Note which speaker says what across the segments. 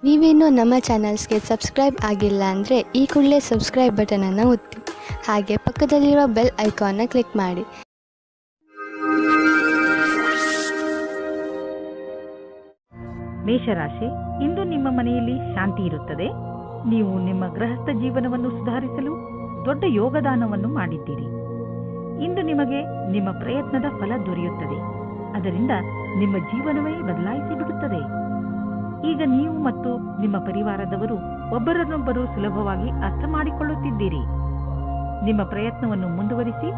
Speaker 1: ನೀವೇನೂ ನಮ್ಮ ಚಾನಲ್ಸ್ಗೆ ಸಬ್ಸ್ಕ್ರೈಬ್ ಆಗಿಲ್ಲ ಅಂದರೆ ಈ ಕೂಡಲೇ ಸಬ್ಸ್ಕ್ರೈಬ್ ಬಟನನ್ನು ಒತ್ತಿ, ಹಾಗೆ ಪಕ್ಕದಲ್ಲಿರುವ ಬೆಲ್ ಐಕಾನ್ನ ಕ್ಲಿಕ್ ಮಾಡಿ.
Speaker 2: ಮೇಷರಾಶಿ, ಇಂದು ನಿಮ್ಮ ಮನೆಯಲ್ಲಿ ಶಾಂತಿ ಇರುತ್ತದೆ. ನೀವು ನಿಮ್ಮ ಗೃಹಸ್ಥ ಜೀವನವನ್ನು ಸುಧಾರಿಸಲು ದೊಡ್ಡ ಯೋಗದಾನವನ್ನು ಮಾಡಿದ್ದೀರಿ. ಇಂದು ನಿಮಗೆ ನಿಮ್ಮ ಪ್ರಯತ್ನದ ಫಲ ದೊರೆಯುತ್ತದೆ. ಅದರಿಂದ ನಿಮ್ಮ ಜೀವನವೇ ಬದಲಾಯಿಸಿ ಬಿಡುತ್ತದೆ. ಈಗ ನೀವು ಮತ್ತು ನಿಮ್ಮ ಪರಿವಾರದವರು ಒಬ್ಬರನ್ನೊಬ್ಬರು ಸುಲಭವಾಗಿ ಅರ್ಥ ಮಾಡಿಕೊಳ್ಳುತ್ತಿದ್ದೀರಿ. ನಿಮ್ಮ ಪ್ರಯತ್ನವನ್ನು ಮುಂದುವರಿಸಿ,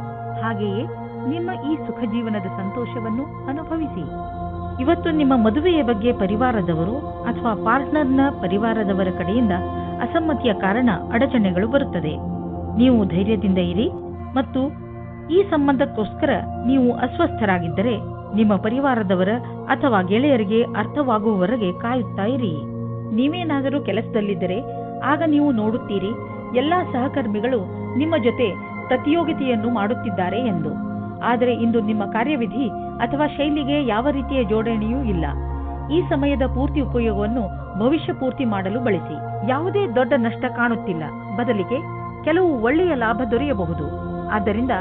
Speaker 2: ಹಾಗೆಯೇ ನಿಮ್ಮ ಈ ಸುಖ ಜೀವನದ ಸಂತೋಷವನ್ನು ಅನುಭವಿಸಿ. ಇವತ್ತು ನಿಮ್ಮ ಮದುವೆಯ ಬಗ್ಗೆ ಪರಿವಾರದವರು ಅಥವಾ ಪಾರ್ಟ್ನರ್ನ ಪರಿವಾರದವರ ಕಡೆಯಿಂದ ಅಸಮ್ಮತಿಯ ಕಾರಣ ಅಡಚಣೆಗಳು ಬರುತ್ತದೆ. ನೀವು ಧೈರ್ಯದಿಂದ ಇರಿ ಮತ್ತು ಈ ಸಂಬಂಧಕ್ಕೋಸ್ಕರ ನೀವು ಅಸ್ವಸ್ಥರಾಗಿದ್ದರೆ ನಿಮ್ಮ ಪರಿವಾರದವರ ಅಥವಾ ಗೆಳೆಯರಿಗೆ ಅರ್ಥವಾಗುವವರೆಗೆ ಕಾಯುತ್ತಾ ಇರಿ. ನೀವೇನಾದರೂ ಕೆಲಸದಲ್ಲಿದ್ದರೆ ಆಗ ನೀವು ನೋಡುತ್ತೀರಿ ಎಲ್ಲಾ ಸಹಕರ್ಮಿಗಳು ನಿಮ್ಮ ಜೊತೆ ಪ್ರತಿಯೋಗಿತೆಯನ್ನು ಮಾಡುತ್ತಿದ್ದಾರೆ ಎಂದು. ಆದರೆ ಇಂದು ನಿಮ್ಮ ಕಾರ್ಯವಿಧಿ ಅಥವಾ ಶೈಲಿಗೆ ಯಾವ ರೀತಿಯ ಜೋಡಣೆಯೂ ಇಲ್ಲ. ಈ ಸಮಯದ ಪೂರ್ತಿ ಉಪಯೋಗವನ್ನು ಭವಿಷ್ಯ ಪೂರ್ತಿ ಮಾಡಲು ಬಳಸಿ. ಯಾವುದೇ ದೊಡ್ಡ ನಷ್ಟ ಕಾಣುತ್ತಿಲ್ಲ, ಬದಲಿಗೆ ಕೆಲವು ಒಳ್ಳೆಯ ಲಾಭ ದೊರೆಯಬಹುದು. ಆದ್ದರಿಂದ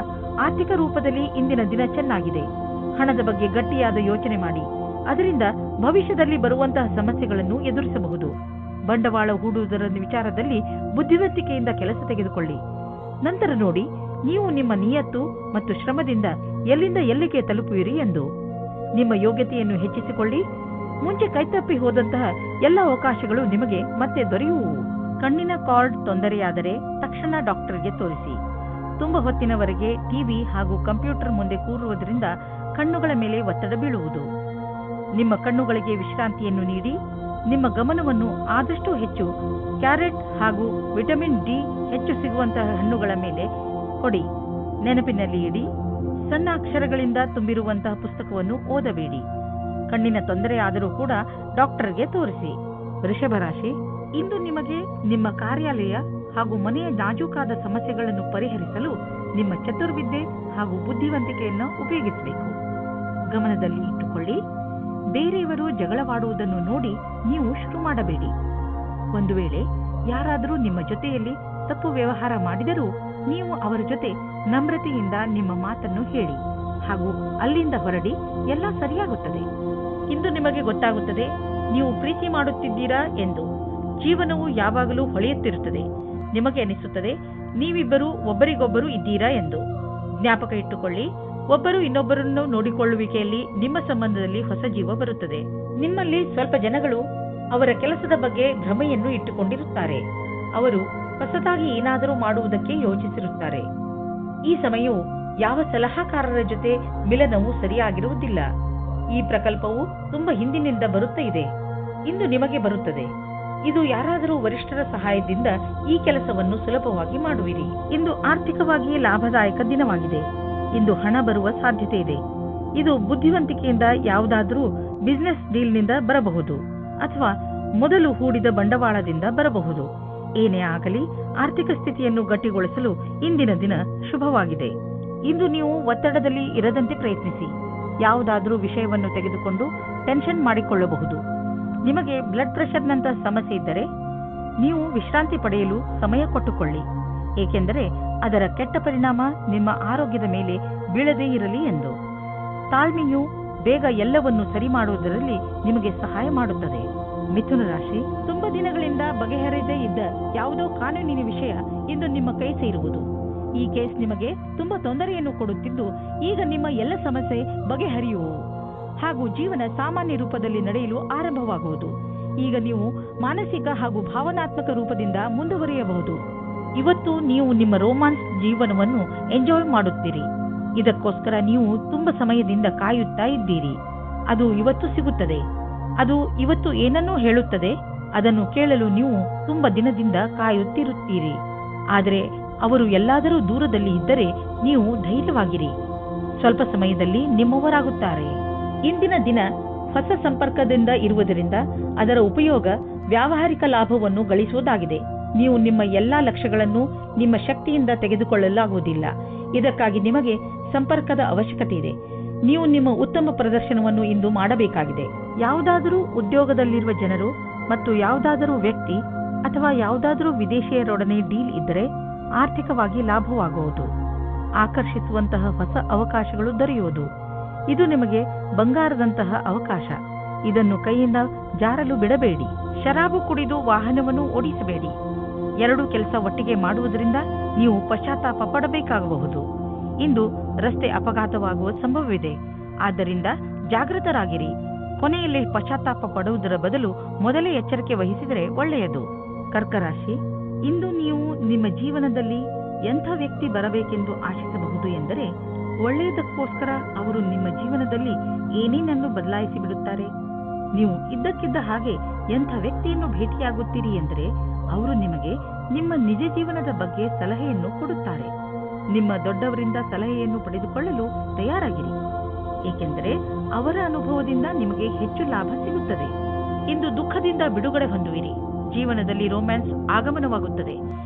Speaker 2: ಆರ್ಥಿಕ ರೂಪದಲ್ಲಿ ಇಂದಿನ ದಿನ ಚೆನ್ನಾಗಿದೆ. ಹಣದ ಬಗ್ಗೆ ಗಟ್ಟಿಯಾದ ಯೋಚನೆ ಮಾಡಿ, ಅದರಿಂದ ಭವಿಷ್ಯದಲ್ಲಿ ಬರುವಂತಹ ಸಮಸ್ಯೆಗಳನ್ನು ಎದುರಿಸಬಹುದು. ಬಂಡವಾಳ ಹೂಡುವುದರ ವಿಚಾರದಲ್ಲಿ ಬುದ್ಧಿವಂತಿಕೆಯಿಂದ ಕೆಲಸ ತೆಗೆದುಕೊಳ್ಳಿ. ನಂತರ ನೋಡಿ ನೀವು ನಿಮ್ಮ ನಿಯತ್ತು ಮತ್ತು ಶ್ರಮದಿಂದ ಎಲ್ಲಿಂದ ಎಲ್ಲಿಗೆ ತಲುಪುವಿರಿ ಎಂದು. ನಿಮ್ಮ ಯೋಗ್ಯತೆಯನ್ನು ಹೆಚ್ಚಿಸಿಕೊಳ್ಳಿ. ಮುಂಚೆ ಕೈತಪ್ಪಿ ಹೋದಂತಹ ಎಲ್ಲ ಅವಕಾಶಗಳು ನಿಮಗೆ ಮತ್ತೆ ದೊರೆಯುವು. ಕಣ್ಣಿನ ಕಾರ್ಡ್ ತೊಂದರೆಯಾದರೆ ತಕ್ಷಣ ಡಾಕ್ಟರ್ಗೆ ತೋರಿಸಿ. ತುಂಬ ಹೊತ್ತಿನವರೆಗೆ ಟಿವಿ ಹಾಗೂ ಕಂಪ್ಯೂಟರ್ ಮುಂದೆ ಕೂರುವುದರಿಂದ ಕಣ್ಣುಗಳ ಮೇಲೆ ಒತ್ತಡ ಬೀಳುವುದು. ನಿಮ್ಮ ಕಣ್ಣುಗಳಿಗೆ ವಿಶ್ರಾಂತಿಯನ್ನು ನೀಡಿ. ನಿಮ್ಮ ಗಮನವನ್ನು ಆದಷ್ಟು ಹೆಚ್ಚು ಕ್ಯಾರೆಟ್ ಹಾಗೂ ವಿಟಮಿನ್ ಡಿ ಹೆಚ್ಚು ಸಿಗುವಂತಹ ಹಣ್ಣುಗಳ ಮೇಲೆ ಕೊಡಿ. ನೆನಪಿನಲ್ಲಿ ಇಡಿ, ಸಣ್ಣ ಅಕ್ಷರಗಳಿಂದ ತುಂಬಿರುವಂತಹ ಪುಸ್ತಕವನ್ನು ಓದಬೇಡಿ. ಕಣ್ಣಿನ ತೊಂದರೆ ಆದರೂ ಕೂಡ ಡಾಕ್ಟರ್ಗೆ ತೋರಿಸಿ. ವೃಷಭ ರಾಶಿ, ಇಂದು ನಿಮಗೆ ನಿಮ್ಮ ಕಾರ್ಯಾಲಯ ಹಾಗೂ ಮನೆಯ ನಾಜೂಕಾದ ಸಮಸ್ಯೆಗಳನ್ನು ಪರಿಹರಿಸಲು ನಿಮ್ಮ ಚತುರ್ವಿದ್ಯೆ ಹಾಗೂ ಬುದ್ಧಿವಂತಿಕೆಯನ್ನು ಉಪಯೋಗಿಸಬೇಕು. ಗಮನದಲ್ಲಿ ಇಟ್ಟುಕೊಳ್ಳಿ, ಬೇರೆಯವರು ಜಗಳವಾಡುವುದನ್ನು ನೋಡಿ ನೀವು ಶುರು ಮಾಡಬೇಡಿ. ಒಂದು ವೇಳೆ ಯಾರಾದರೂ ನಿಮ್ಮ ಜೊತೆಯಲ್ಲಿ ತಪ್ಪು ವ್ಯವಹಾರ ಮಾಡಿದರೂ ನೀವು ಅವರ ಜೊತೆ ನಮ್ರತೆಯಿಂದ ನಿಮ್ಮ ಮಾತನ್ನು ಹೇಳಿ ಹಾಗೂ ಅಲ್ಲಿಂದ ಹೊರಡಿ. ಎಲ್ಲ ಸರಿಯಾಗುತ್ತದೆ. ಇಂದು ನಿಮಗೆ ಗೊತ್ತಾಗುತ್ತದೆ ನೀವು ಪ್ರೀತಿ ಮಾಡುತ್ತಿದ್ದೀರಾ ಎಂದು. ಜೀವನವು ಯಾವಾಗಲೂ ಹೊಳೆಯುತ್ತಿರುತ್ತದೆ. ನಿಮಗೆ ಅನಿಸುತ್ತದೆ ನೀವಿಬ್ಬರು ಒಬ್ಬರಿಗೊಬ್ಬರು ಇದ್ದೀರಾ ಎಂದು. ಜ್ಞಾಪಕ ಇಟ್ಟುಕೊಳ್ಳಿ, ಒಬ್ಬರು ಇನ್ನೊಬ್ಬರನ್ನು ನೋಡಿಕೊಳ್ಳುವಿಕೆಯಲ್ಲಿ ನಿಮ್ಮ ಸಂಬಂಧದಲ್ಲಿ ಹೊಸ ಜೀವ ಬರುತ್ತದೆ. ನಿಮ್ಮಲ್ಲಿ ಸ್ವಲ್ಪ ಜನಗಳು ಅವರ ಕೆಲಸದ ಬಗ್ಗೆ ಭ್ರಮೆಯನ್ನು ಇಟ್ಟುಕೊಂಡಿರುತ್ತಾರೆ. ಅವರು ಹೊಸದಾಗಿ ಏನಾದರೂ ಮಾಡುವುದಕ್ಕೆ ಯೋಚಿಸಿರುತ್ತಾರೆ. ಈ ಸಮಯವು ಯಾವ ಸಲಹಾಕಾರರ ಜೊತೆ ಮಿಲನವು ಸರಿಯಾಗಿರುವುದಿಲ್ಲ. ಈ ಪ್ರಕಲ್ಪವು ತುಂಬಾ ಹಿಂದಿನಿಂದ ಬರುತ್ತಾ ಇದೆ. ಇಂದು ನಿಮಗೆ ಬರುತ್ತದೆ. ಇದು ಯಾರಾದರೂ ವರಿಷ್ಠರ ಸಹಾಯದಿಂದ ಈ ಕೆಲಸವನ್ನು ಸುಲಭವಾಗಿ ಮಾಡುವಿರಿ. ಇಂದು ಆರ್ಥಿಕವಾಗಿ ಲಾಭದಾಯಕ ದಿನವಾಗಿದೆ. ಇಂದು ಹಣ ಬರುವ ಸಾಧ್ಯತೆ ಇದೆ. ಇದು ಬುದ್ಧಿವಂತಿಕೆಯಿಂದ ಯಾವುದಾದರೂ ಬಿಸಿನೆಸ್ ಡೀಲ್ನಿಂದ ಬರಬಹುದು ಅಥವಾ ಮೊದಲು ಹೂಡಿದ ಬಂಡವಾಳದಿಂದ ಬರಬಹುದು. ಏನೇ ಆಗಲಿ, ಆರ್ಥಿಕ ಸ್ಥಿತಿಯನ್ನು ಗಟ್ಟಿಗೊಳಿಸಲು ಇಂದಿನ ದಿನ ಶುಭವಾಗಿದೆ. ಇಂದು ನೀವು ಒತ್ತಡದಲ್ಲಿ ಇರದಂತೆ ಪ್ರಯತ್ನಿಸಿ. ಯಾವುದಾದರೂ ವಿಷಯವನ್ನು ತೆಗೆದುಕೊಂಡು ಟೆನ್ಷನ್ ಮಾಡಿಕೊಳ್ಳಬಹುದು. ನಿಮಗೆ ಬ್ಲಡ್ ಪ್ರೆಷರ್ನಂತಹ ಸಮಸ್ಯೆ ಇದ್ದರೆ ನೀವು ವಿಶ್ರಾಂತಿ ಪಡೆಯಲು ಸಮಯ ಕೊಟ್ಟುಕೊಳ್ಳಿ, ಏಕೆಂದರೆ ಅದರ ಕೆಟ್ಟ ಪರಿಣಾಮ ನಿಮ್ಮ ಆರೋಗ್ಯದ ಮೇಲೆ ಬೀಳದೇ ಇರಲಿ ಎಂದು. ತಾಳ್ಮೆಯು ಬೇಗ ಎಲ್ಲವನ್ನು ಸರಿ ಮಾಡುವುದರಲ್ಲಿ ನಿಮಗೆ ಸಹಾಯ ಮಾಡುತ್ತದೆ. ಮಿಥುನ ರಾಶಿ, ತುಂಬಾ ದಿನಗಳಿಂದ ಬಗೆಹರಿಯದೇ ಇದ್ದ ಯಾವುದೋ ಕಾನೂನಿನ ವಿಷಯ ಇಂದು ನಿಮ್ಮ ಕೈ ಸೇರುವುದು. ಈ ಕೇಸ್ ನಿಮಗೆ ತುಂಬಾ ತೊಂದರೆಯನ್ನು ಕೊಡುತ್ತಿದ್ದು, ಈಗ ನಿಮ್ಮ ಎಲ್ಲ ಸಮಸ್ಯೆ ಬಗೆಹರಿಯುವು ಹಾಗೂ ಜೀವನ ಸಾಮಾನ್ಯ ರೂಪದಲ್ಲಿ ನಡೆಯಲು ಆರಂಭವಾಗುವುದು. ಈಗ ನೀವು ಮಾನಸಿಕ ಹಾಗೂ ಭಾವನಾತ್ಮಕ ರೂಪದಿಂದ ಮುಂದುವರಿಯಬಹುದು. ಇವತ್ತು ನೀವು ನಿಮ್ಮ ರೋಮಾನ್ಸ್ ಜೀವನವನ್ನು ಎಂಜಾಯ್ ಮಾಡುತ್ತೀರಿ. ಇದಕ್ಕೋಸ್ಕರ ನೀವು ತುಂಬಾ ಸಮಯದಿಂದ ಕಾಯುತ್ತಾ ಇದ್ದೀರಿ. ಅದು ಇವತ್ತು ಸಿಗುತ್ತದೆ. ಅದು ಇವತ್ತು ಏನನ್ನೂ ಹೇಳುತ್ತದೆ. ಅದನ್ನು ಕೇಳಲು ನೀವು ತುಂಬಾ ದಿನದಿಂದ ಕಾಯುತ್ತಿರುತ್ತೀರಿ. ಆದರೆ ಅವರು ಎಲ್ಲಾದರೂ ದೂರದಲ್ಲಿ ಇದ್ದರೆ ನೀವು ಧೈರ್ಯವಾಗಿರಿ. ಸ್ವಲ್ಪ ಸಮಯದಲ್ಲಿ ನಿಮ್ಮವರಾಗುತ್ತಾರೆ. ಇಂದಿನ ದಿನ ಹೊಸ ಸಂಪರ್ಕದಿಂದ ಇರುವುದರಿಂದ ಅದರ ಉಪಯೋಗ ವ್ಯಾವಹಾರಿಕ ಲಾಭವನ್ನು ಗಳಿಸುವುದಾಗಿದೆ. ನೀವು ನಿಮ್ಮ ಎಲ್ಲಾ ಲಕ್ಷ್ಯಗಳನ್ನು ನಿಮ್ಮ ಶಕ್ತಿಯಿಂದ ತೆಗೆದುಕೊಳ್ಳಲಾಗುವುದಿಲ್ಲ. ಇದಕ್ಕಾಗಿ ನಿಮಗೆ ಸಂಪರ್ಕದ ಅವಶ್ಯಕತೆ ಇದೆ. ನೀವು ನಿಮ್ಮ ಉತ್ತಮ ಪ್ರದರ್ಶನವನ್ನು ಇಂದು ಮಾಡಬೇಕಾಗಿದೆ. ಯಾವುದಾದರೂ ಉದ್ಯೋಗದಲ್ಲಿರುವ ಜನರು ಮತ್ತು ಯಾವುದಾದರೂ ವ್ಯಕ್ತಿ ಅಥವಾ ಯಾವುದಾದರೂ ವಿದೇಶಿಯರೊಡನೆ ಡೀಲ್ ಇದ್ದರೆ ಆರ್ಥಿಕವಾಗಿ ಲಾಭವಾಗುವುದು. ಆಕರ್ಷಿಸುವಂತಹ ಹೊಸ ಅವಕಾಶಗಳು ದೊರೆಯುವುದು. ಇದು ನಿಮಗೆ ಬಂಗಾರದಂತಹ ಅವಕಾಶ. ಇದನ್ನು ಕೈಯಿಂದ ಜಾರಲು ಬಿಡಬೇಡಿ. ಶರಾಬು ಕುಡಿದು ವಾಹನವನ್ನು ಓಡಿಸಬೇಡಿ. ಎರಡು ಕೆಲಸ ಒಟ್ಟಿಗೆ ಮಾಡುವುದರಿಂದ ನೀವು ಪಶ್ಚಾತ್ತಾಪ ಪಡಬೇಕಾಗಬಹುದು. ಇಂದು ರಸ್ತೆ ಅಪಘಾತವಾಗುವ ಸಂಭವವಿದೆ. ಆದ್ದರಿಂದ ಜಾಗೃತರಾಗಿರಿ. ಕೊನೆಯಲ್ಲಿ ಪಶ್ಚಾತ್ತಾಪ ಪಡುವುದರ ಬದಲು ಮೊದಲೇ ಎಚ್ಚರಿಕೆ ವಹಿಸಿದರೆ ಒಳ್ಳೆಯದು. ಕರ್ಕರಾಶಿ, ಇಂದು ನೀವು ನಿಮ್ಮ ಜೀವನದಲ್ಲಿ ಎಂಥ ವ್ಯಕ್ತಿ ಬರಬೇಕೆಂದು ಆಶಿಸಬಹುದು ಎಂದರೆ, ಒಳ್ಳೆಯದಕ್ಕೋಸ್ಕರ ಅವರು ನಿಮ್ಮ ಜೀವನದಲ್ಲಿ ಏನೇನನ್ನು ಬದಲಾಯಿಸಿ ಬಿಡುತ್ತಾರೆ. ನೀವು ಇದ್ದಕ್ಕಿದ್ದ ಹಾಗೆ ಎಂಥ ವ್ಯಕ್ತಿಯನ್ನು ಭೇಟಿಯಾಗುತ್ತೀರಿ ಎಂದರೆ, ಅವರು ನಿಮಗೆ ನಿಮ್ಮ ನಿಜ ಜೀವನದ ಬಗ್ಗೆ ಸಲಹೆಯನ್ನು ಕೊಡುತ್ತಾರೆ. ನಿಮ್ಮ ದೊಡ್ಡವರಿಂದ ಸಲಹೆಯನ್ನು ಪಡೆದುಕೊಳ್ಳಲು ತಯಾರಾಗಿರಿ, ಏಕೆಂದರೆ ಅವರ ಅನುಭವದಿಂದ ನಿಮಗೆ ಹೆಚ್ಚು ಲಾಭ ಸಿಗುತ್ತದೆ. ಇಂದು ದುಃಖದಿಂದ ಬಿಡುಗಡೆ ಹೊಂದುವಿರಿ. ಜೀವನದಲ್ಲಿ ರೊಮ್ಯಾನ್ಸ್ ಆಗಮನವಾಗುತ್ತದೆ.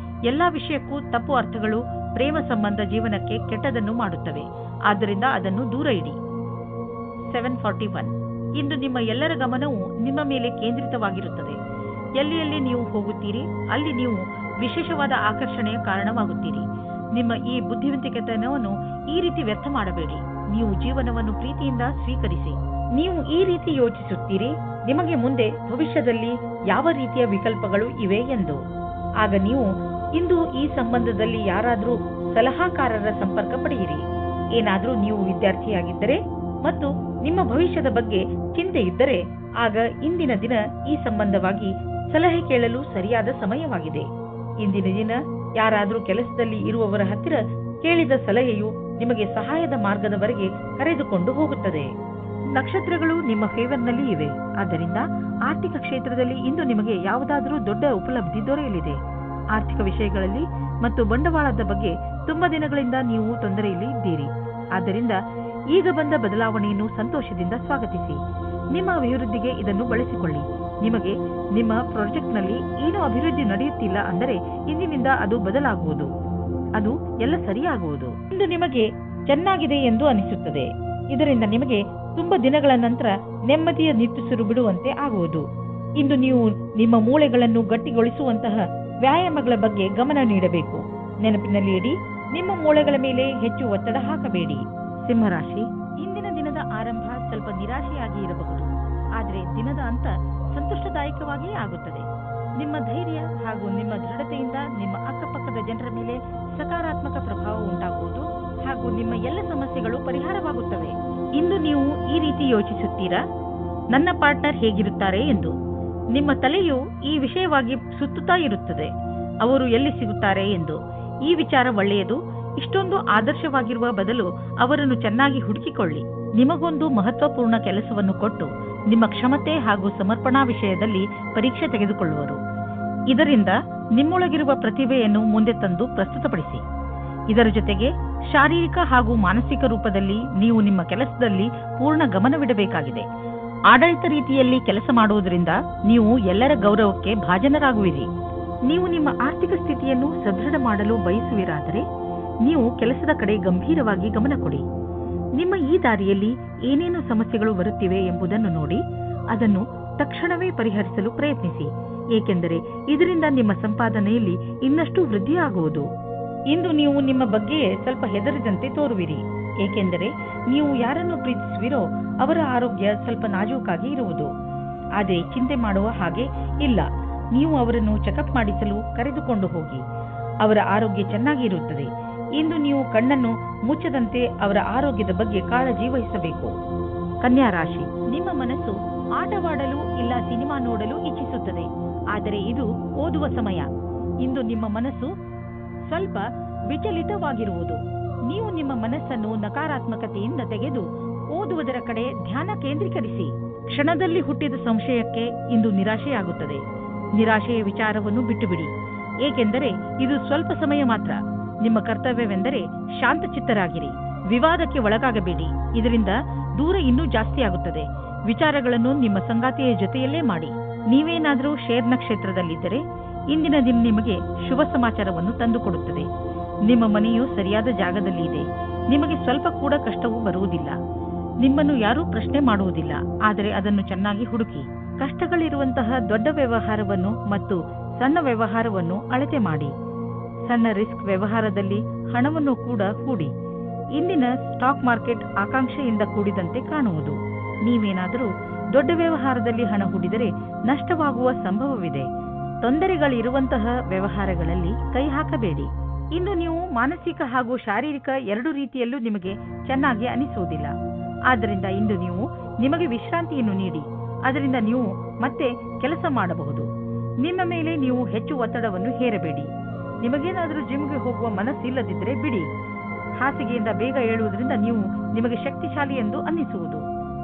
Speaker 2: ಎಲ್ಲಾ ವಿಷಯಕ್ಕೂ ತಪ್ಪು ಅರ್ಥಗಳು ಪ್ರೇಮ ಸಂಬಂಧ ಜೀವನಕ್ಕೆ ಕೆಟ್ಟದನ್ನು ಮಾಡುತ್ತವೆ. ಆದ್ದರಿಂದ ಅದನ್ನು ದೂರ ಇಡಿ. 741 ಇಂದು ನಿಮ್ಮ ಎಲ್ಲರ ಗಮನವು ನಿಮ್ಮ ಮೇಲೆ ಕೇಂದ್ರಿತವಾಗಿರುತ್ತದೆ. ಎಲ್ಲಿ ನೀವು ಹೋಗುತ್ತೀರಿ ಅಲ್ಲಿ ನೀವು ವಿಶೇಷವಾದ ಆಕರ್ಷಣೆಯ ಕಾರಣವಾಗುತ್ತೀರಿ. ನಿಮ್ಮ ಈ ಬುದ್ಧಿವಂತಿಕೆತನವನ್ನು ಈ ರೀತಿ ವ್ಯರ್ಥ ಮಾಡಬೇಡಿ. ನೀವು ಜೀವನವನ್ನು ಪ್ರೀತಿಯಿಂದ ಸ್ವೀಕರಿಸಿ. ನೀವು ಈ ರೀತಿ ಯೋಚಿಸುತ್ತೀರಿ, ನಿಮಗೆ ಮುಂದೆ ಭವಿಷ್ಯದಲ್ಲಿ ಯಾವ ರೀತಿಯ ವಿಕಲ್ಪಗಳು ಇವೆ ಎಂದು. ಆಗ ನೀವು ಇಂದು ಈ ಸಂಬಂಧದಲ್ಲಿ ಯಾರಾದರೂ ಸಲಹಾಕಾರರ ಸಂಪರ್ಕ ಪಡೆಯಿರಿ. ಏನಾದರೂ ನೀವು ವಿದ್ಯಾರ್ಥಿಯಾಗಿದ್ದರೆ ಮತ್ತು ನಿಮ್ಮ ಭವಿಷ್ಯದ ಬಗ್ಗೆ ಚಿಂತೆ ಇದ್ದರೆ, ಆಗ ಇಂದಿನ ದಿನ ಈ ಸಂಬಂಧವಾಗಿ ಸಲಹೆ ಕೇಳಲು ಸರಿಯಾದ ಸಮಯವಾಗಿದೆ. ಇಂದಿನ ದಿನ ಯಾರಾದರೂ ಕೆಲಸದಲ್ಲಿ ಇರುವವರ ಹತ್ತಿರ ಕೇಳಿದ ಸಲಹೆಯು ನಿಮಗೆ ಸಹಾಯದ ಮಾರ್ಗದವರೆಗೆ ಕರೆದುಕೊಂಡು ಹೋಗುತ್ತದೆ. ನಕ್ಷತ್ರಗಳು ನಿಮ್ಮ ಫೇವರ್ನಲ್ಲಿ ಇವೆ. ಆದ್ದರಿಂದ ಆರ್ಥಿಕ ಕ್ಷೇತ್ರದಲ್ಲಿ ಇಂದು ನಿಮಗೆ ಯಾವುದಾದರೂ ದೊಡ್ಡ ಉಪಲಬ್ಧಿ ದೊರೆಯಲಿದೆ. ಆರ್ಥಿಕ ವಿಷಯಗಳಲ್ಲಿ ಮತ್ತು ಬಂಡವಾಳದ ಬಗ್ಗೆ ತುಂಬಾ ದಿನಗಳಿಂದ ನೀವು ತೊಂದರೆಯಲ್ಲಿ ಇದ್ದೀರಿ. ಆದ್ದರಿಂದ ಈಗ ಬಂದ ಬದಲಾವಣೆಯನ್ನು ಸಂತೋಷದಿಂದ ಸ್ವಾಗತಿಸಿ. ನಿಮ್ಮ ಅಭಿವೃದ್ಧಿಗೆ ಇದನ್ನು ಬಳಸಿಕೊಳ್ಳಿ. ನಿಮಗೆ ನಿಮ್ಮ ಪ್ರಾಜೆಕ್ಟ್ನಲ್ಲಿ ಏನೋ ಅಭಿವೃದ್ಧಿ ನಡೆಯುತ್ತಿಲ್ಲ ಅಂದರೆ ಇಂದಿನಿಂದ ಅದು ಬದಲಾಗುವುದು. ಅದು ಎಲ್ಲ ಸರಿಯಾಗುವುದು. ಇಂದು ನಿಮಗೆ ಚೆನ್ನಾಗಿದೆ ಎಂದು ಅನಿಸುತ್ತದೆ. ಇದರಿಂದ ನಿಮಗೆ ತುಂಬಾ ದಿನಗಳ ನಂತರ ನೆಮ್ಮದಿಯ ನಿಟ್ಟುಸಿರು ಬಿಡುವಂತೆ ಆಗುವುದು. ಇಂದು ನೀವು ನಿಮ್ಮ ಮೂಳೆಗಳನ್ನು ಗಟ್ಟಿಗೊಳಿಸುವಂತಹ ವ್ಯಾಯಾಮಗಳ ಬಗ್ಗೆ ಗಮನ ನೀಡಬೇಕು. ನೆನಪಿನಲ್ಲಿ ಇಡಿ, ನಿಮ್ಮ ಮೂಳೆಗಳ ಮೇಲೆ ಹೆಚ್ಚು ಒತ್ತಡ ಹಾಕಬೇಡಿ. ಸಿಂಹರಾಶಿ, ಇಂದಿನ ದಿನದ ಆರಂಭ ಸ್ವಲ್ಪ ನಿರಾಶೆಯಾಗಿ ಇರಬಹುದು, ಆದರೆ ದಿನದ ಅಂತ ಸಂತೋಷದಾಯಕವಾಗಿಯೇ ಆಗುತ್ತದೆ. ನಿಮ್ಮ ಧೈರ್ಯ ಹಾಗೂ ನಿಮ್ಮ ದೃಢತೆಯಿಂದ ನಿಮ್ಮ ಅಕ್ಕಪಕ್ಕದ ಜನರ ಮೇಲೆ ಸಕಾರಾತ್ಮಕ ಪ್ರಭಾವ ಉಂಟಾಗುವುದು ಹಾಗೂ ನಿಮ್ಮ ಎಲ್ಲ ಸಮಸ್ಯೆಗಳು ಪರಿಹಾರವಾಗುತ್ತವೆ. ಇಂದು ನೀವು ಈ ರೀತಿ ಯೋಚಿಸುತ್ತೀರಾ, ನನ್ನ ಪಾರ್ಟ್ನರ್ ಹೇಗಿರುತ್ತಾರೆ ಎಂದು. ನಿಮ್ಮ ತಲೆಯು ಈ ವಿಷಯವಾಗಿ ಸುತ್ತುತ್ತಾ ಇರುತ್ತದೆ, ಅವರು ಎಲ್ಲಿ ಸಿಗುತ್ತಾರೆ ಎಂದು. ಈ ವಿಚಾರ ಒಳ್ಳೆಯದು. ಇಷ್ಟೊಂದು ಆದರ್ಶವಾಗಿರುವ ಬದಲು ಅವರನ್ನು ಚೆನ್ನಾಗಿ ಹುಡುಕಿಕೊಳ್ಳಿ. ನಿಮಗೊಂದು ಮಹತ್ವಪೂರ್ಣ ಕೆಲಸವನ್ನು ಕೊಟ್ಟು ನಿಮ್ಮ ಕ್ಷಮತೆ ಹಾಗೂ ಸಮರ್ಪಣಾ ವಿಷಯದಲ್ಲಿ ಪರೀಕ್ಷೆ ತೆಗೆದುಕೊಳ್ಳುವರು. ಇದರಿಂದ ನಿಮ್ಮೊಳಗಿರುವ ಪ್ರತಿಭೆಯನ್ನು ಮುಂದೆ ತಂದು ಪ್ರಸ್ತುತಪಡಿಸಿ. ಇದರ ಜೊತೆಗೆ ಶಾರೀರಿಕ ಹಾಗೂ ಮಾನಸಿಕ ರೂಪದಲ್ಲಿ ನೀವು ನಿಮ್ಮ ಕೆಲಸದಲ್ಲಿ ಪೂರ್ಣ ಗಮನವಿಡಬೇಕಾಗಿದೆ. ಆಡಳಿತ ರೀತಿಯಲ್ಲಿ ಕೆಲಸ ಮಾಡುವುದರಿಂದ ನೀವು ಎಲ್ಲರ ಗೌರವಕ್ಕೆ ಭಾಜನರಾಗುವಿರಿ. ನೀವು ನಿಮ್ಮ ಆರ್ಥಿಕ ಸ್ಥಿತಿಯನ್ನು ಸದೃಢ ಮಾಡಲು ಬಯಸುವಿರಾದರೆ ನೀವು ಕೆಲಸದ ಕಡೆ ಗಂಭೀರವಾಗಿ ಗಮನ ಕೊಡಿ. ನಿಮ್ಮ ಈ ದಾರಿಯಲ್ಲಿ ಏನೇನು ಸಮಸ್ಯೆಗಳು ಬರುತ್ತಿವೆ ಎಂಬುದನ್ನು ನೋಡಿ ಅದನ್ನು ತಕ್ಷಣವೇ ಪರಿಹರಿಸಲು ಪ್ರಯತ್ನಿಸಿ, ಏಕೆಂದರೆ ಇದರಿಂದ ನಿಮ್ಮ ಸಂಪಾದನೆಯಲ್ಲಿ ಇನ್ನಷ್ಟು ವೃದ್ಧಿಯಾಗುವುದು. ಇಂದು ನೀವು ನಿಮ್ಮ ಬಗ್ಗೆಯೇ ಸ್ವಲ್ಪ ಹೆದರಿದಂತೆ ತೋರುವಿರಿ, ಏಕೆಂದರೆ ನೀವು ಯಾರನ್ನು ಪ್ರೀತಿಸುವಿರೋ ಅವರ ಆರೋಗ್ಯ ಸ್ವಲ್ಪ ನಾಜೂಕಾಗಿ ಇರುವುದು. ಆದರೆ ಚಿಂತೆ ಮಾಡುವ ಹಾಗೆ ಇಲ್ಲ. ನೀವು ಅವರನ್ನು ಚೆಕಪ್ ಮಾಡಿಸಲು ಕರೆದುಕೊಂಡು ಹೋಗಿ. ಅವರ ಆರೋಗ್ಯ ಚೆನ್ನಾಗಿ ಇರುತ್ತದೆ. ಇಂದು ನೀವು ಕಣ್ಣನ್ನು ಮುಚ್ಚದಂತೆ ಅವರ ಆರೋಗ್ಯದ ಬಗ್ಗೆ ಕಾಳಜಿ ವಹಿಸಬೇಕು. ಕನ್ಯಾ ರಾಶಿ, ನಿಮ್ಮ ಮನಸ್ಸು ಆಟವಾಡಲು ಇಲ್ಲ ಸಿನಿಮಾ ನೋಡಲು ಇಚ್ಛಿಸುತ್ತದೆ, ಆದರೆ ಇದು ಓದುವ ಸಮಯ. ಇಂದು ನಿಮ್ಮ ಮನಸ್ಸು ಸ್ವಲ್ಪ ವಿಚಲಿತವಾಗಿರುವುದು. ನೀವು ನಿಮ್ಮ ಮನಸ್ಸನ್ನು ನಕಾರಾತ್ಮಕತೆಯಿಂದ ತೆಗೆದು ಓದುವುದರ ಕಡೆ ಧ್ಯಾನ ಕೇಂದ್ರೀಕರಿಸಿ. ಕ್ಷಣದಲ್ಲಿ ಹುಟ್ಟಿದ ಸಂಶಯಕ್ಕೆ ಇಂದು ನಿರಾಶೆಯಾಗುತ್ತದೆ. ನಿರಾಶೆಯ ವಿಚಾರವನ್ನು ಬಿಟ್ಟುಬಿಡಿ, ಏಕೆಂದರೆ ಇದು ಸ್ವಲ್ಪ ಸಮಯ ಮಾತ್ರ. ನಿಮ್ಮ ಕರ್ತವ್ಯವೆಂದರೆ ಶಾಂತಚಿತ್ತರಾಗಿರಿ. ವಿವಾದಕ್ಕೆ ಒಳಗಾಗಬೇಡಿ, ಇದರಿಂದ ದೂರ ಇನ್ನೂ ಜಾಸ್ತಿ ಆಗುತ್ತದೆ. ವಿಚಾರಗಳನ್ನು ನಿಮ್ಮ ಸಂಗಾತಿಯ ಜೊತೆಯಲ್ಲೇ ಮಾಡಿ. ನೀವೇನಾದರೂ ಶೇರ್ ನಕ್ಷತ್ರದಲ್ಲಿದ್ದರೆ ಇಂದಿನ ದಿನ ನಿಮಗೆ ಶುಭ ಸಮಾಚಾರವನ್ನು ತಂದುಕೊಡುತ್ತದೆ. ನಿಮ್ಮ ಮನೆಯು ಸರಿಯಾದ ಜಾಗದಲ್ಲಿ ಇದೆ. ನಿಮಗೆ ಸ್ವಲ್ಪ ಕೂಡ ಕಷ್ಟವೂ ಬರುವುದಿಲ್ಲ. ನಿಮ್ಮನ್ನು ಯಾರೂ ಪ್ರಶ್ನೆ ಮಾಡುವುದಿಲ್ಲ, ಆದರೆ ಅದನ್ನು ಚೆನ್ನಾಗಿ ಹುಡುಕಿ ಕಷ್ಟಗಳಿರುವಂತಹ ದೊಡ್ಡ ವ್ಯವಹಾರವನ್ನು ಮತ್ತು ಸಣ್ಣ ವ್ಯವಹಾರವನ್ನು ಅಳತೆ ಮಾಡಿ. ಸಣ್ಣ ರಿಸ್ಕ್ ವ್ಯವಹಾರದಲ್ಲಿ ಹಣವನ್ನು ಕೂಡ ಹೂಡಿ. ಇಂದಿನ ಸ್ಟಾಕ್ ಮಾರ್ಕೆಟ್ ಆಕಾಂಕ್ಷೆಯಿಂದ ಕೂಡಿದಂತೆ ಕಾಣುವುದು. ನೀವೇನಾದರೂ ದೊಡ್ಡ ವ್ಯವಹಾರದಲ್ಲಿ ಹಣ ಹೂಡಿದರೆ ನಷ್ಟವಾಗುವ ಸಂಭವವಿದೆ. ತೊಂದರೆಗಳಿರುವಂತಹ ವ್ಯವಹಾರಗಳಲ್ಲಿ ಕೈ ಹಾಕಬೇಡಿ. ಇಂದು ನೀವು ಮಾನಸಿಕ ಹಾಗೂ ಶಾರೀರಿಕ ಎರಡು ರೀತಿಯಲ್ಲೂ ನಿಮಗೆ ಚೆನ್ನಾಗಿ ಅನಿಸುವುದಿಲ್ಲ. ಆದ್ದರಿಂದ ಇಂದು ನೀವು ನಿಮಗೆ ವಿಶ್ರಾಂತಿಯನ್ನು ನೀಡಿ. ಅದರಿಂದ ನೀವು ಮತ್ತೆ ಕೆಲಸ ಮಾಡಬಹುದು. ನಿಮ್ಮ ಮೇಲೆ ನೀವು ಹೆಚ್ಚು ಒತ್ತಡವನ್ನು ಹೇರಬೇಡಿ. ನಿಮಗೇನಾದರೂ ಜಿಮ್ಗೆ ಹೋಗುವ ಮನಸ್ಸಿಲ್ಲದಿದ್ದರೆ ಬಿಡಿ. ಹಾಸಿಗೆಯಿಂದ ಬೇಗ ಏಳುವುದರಿಂದ ನೀವು ನಿಮಗೆ ಶಕ್ತಿಶಾಲಿ ಎಂದು ಅನ್ನಿಸುವುದು.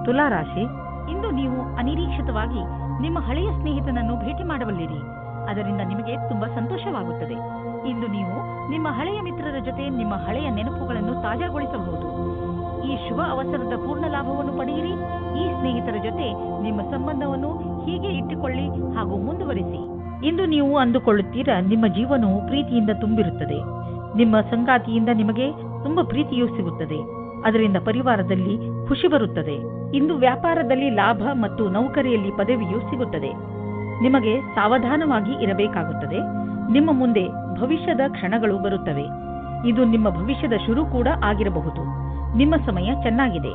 Speaker 2: ತುಲಾ ರಾಶಿ, ಇಂದು ನೀವು ಅನಿರೀಕ್ಷಿತವಾಗಿ ನಿಮ್ಮ ಹಳೆಯ ಸ್ನೇಹಿತನನ್ನು ಭೇಟಿ ಮಾಡಬಲ್ಲಿರಿ. ಅದರಿಂದ ನಿಮಗೆ ತುಂಬಾ ಸಂತೋಷವಾಗುತ್ತದೆ. ಇಂದು ನೀವು ನಿಮ್ಮ ಹಳೆಯ ಮಿತ್ರರ ಜೊತೆ ನಿಮ್ಮ ಹಳೆಯ ನೆನಪುಗಳನ್ನು ತಾಜಾಗೊಳಿಸಬಹುದು. ಈ ಶುಭ ಅವಸರದ ಪೂರ್ಣ ಲಾಭವನ್ನು ಪಡೆಯಿರಿ. ಈ ಸ್ನೇಹಿತರ ಜೊತೆ ನಿಮ್ಮ ಸಂಬಂಧವನ್ನು ಹೀಗೆ ಇಟ್ಟುಕೊಳ್ಳಿ ಹಾಗೂ ಮುಂದುವರಿಸಿ. ಇಂದು ನೀವು ಅಂದುಕೊಳ್ಳುತ್ತೀರಾ ನಿಮ್ಮ ಜೀವನವು ಪ್ರೀತಿಯಿಂದ ತುಂಬಿರುತ್ತದೆ. ನಿಮ್ಮ ಸಂಗಾತಿಯಿಂದ ನಿಮಗೆ ತುಂಬಾ ಪ್ರೀತಿಯೂ ಸಿಗುತ್ತದೆ. ಅದರಿಂದ ಪರಿವಾರದಲ್ಲಿ ಖುಷಿ ಬರುತ್ತದೆ. ಇಂದು ವ್ಯಾಪಾರದಲ್ಲಿ ಲಾಭ ಮತ್ತು ನೌಕರಿಯಲ್ಲಿ ಪದವಿಯೂ ಸಿಗುತ್ತದೆ. ನಿಮಗೆ ಸಾವಧಾನವಾಗಿ ಇರಬೇಕಾಗುತ್ತದೆ. ನಿಮ್ಮ ಮುಂದೆ ಭವಿಷ್ಯದ ಕ್ಷಣಗಳು ಬರುತ್ತವೆ. ಇದು ನಿಮ್ಮ ಭವಿಷ್ಯದ ಶುರು ಕೂಡ ಆಗಿರಬಹುದು. ನಿಮ್ಮ ಸಮಯ ಚೆನ್ನಾಗಿದೆ.